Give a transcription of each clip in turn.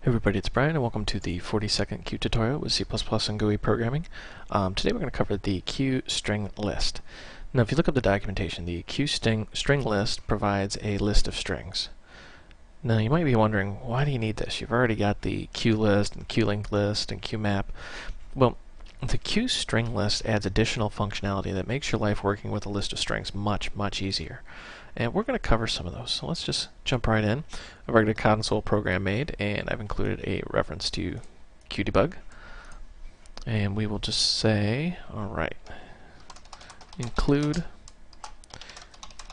Hey everybody, it's Brian and welcome to the 40-second Q tutorial with C++ and GUI programming. Today we're going to cover the QStringList. Now if you look up the documentation, the QStringList provides a list of strings. Now you might be wondering, why do you need this? You've already got the QList and QLinked list and QMap. Well, the QStringList adds additional functionality that makes your life working with a list of strings much, much easier. And we're going to cover some of those. So let's just jump right in. I've already got a console program made, and I've included a reference to QDebug. And we will just say, alright, include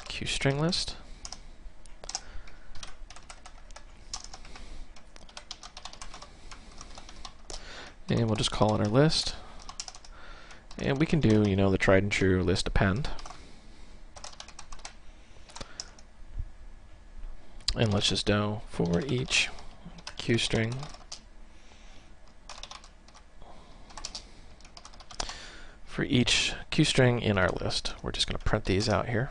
QStringList. And we'll just call it our list. And we can do, the tried and true list append. And let's just do for each QString in our list. We're just going to print these out here.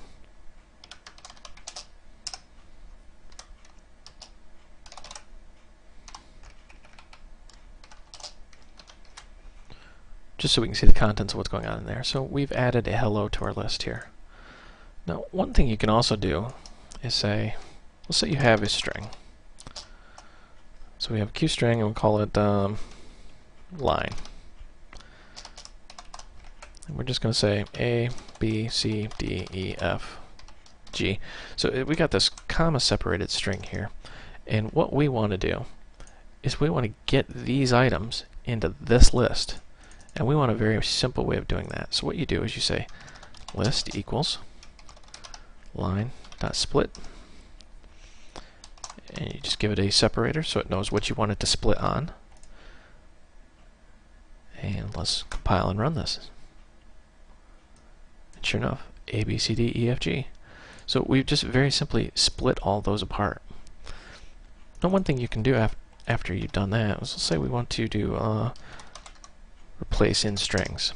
Just so we can see the contents of what's going on in there. So we've added a hello to our list here. Now, one thing you can also do is say, let's say you have a string. So we have a QString and we'll call it line. And we're just going to say A, B, C, D, E, F, G. So we got this comma separated string here. And what we want to do is we want to get these items into this list. And we want a very simple way of doing that. So what you do is you say list equals line.split. And you just give it a separator so it knows what you want it to split on. And let's compile and run this. And sure enough, A, B, C, D, E, F, G. So we've just very simply split all those apart. Now one thing you can do after you've done that is, let's say we want to do replace in strings.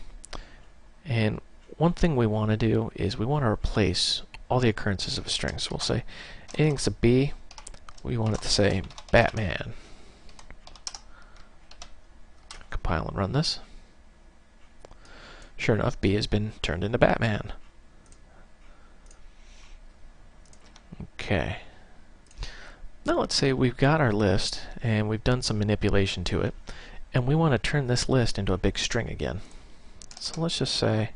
And one thing we want to do is we want to replace all the occurrences of a string. So we'll say anything's a B, we want it to say Batman. Compile and run this. Sure enough, B has been turned into Batman. Okay. Now let's say we've got our list and we've done some manipulation to it, and we want to turn this list into a big string again. So let's just say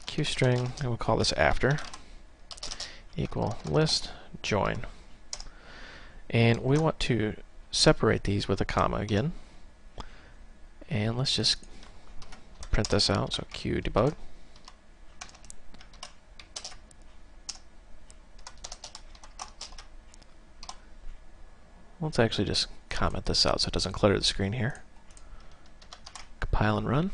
QString, and we'll call this after, equal list join. And we want to separate these with a comma again. And let's just print this out, so QDebug. Let's actually just comment this out so it doesn't clutter the screen here. Compile and run.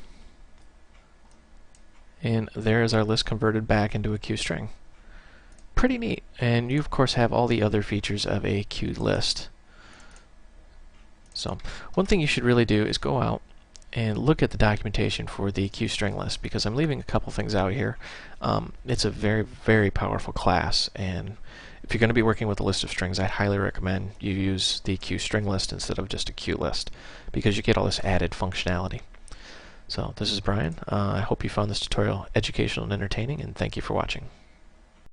And there is our list converted back into a QString. Pretty neat. And you of course have all the other features of a QList. So one thing you should really do is go out and look at the documentation for the QStringList, because I'm leaving a couple things out here. It's a very, very powerful class, and if you're going to be working with a list of strings, I highly recommend you use the QStringList instead of just a QList, because you get all this added functionality. So this is Brian. I hope you found this tutorial educational and entertaining, and thank you for watching.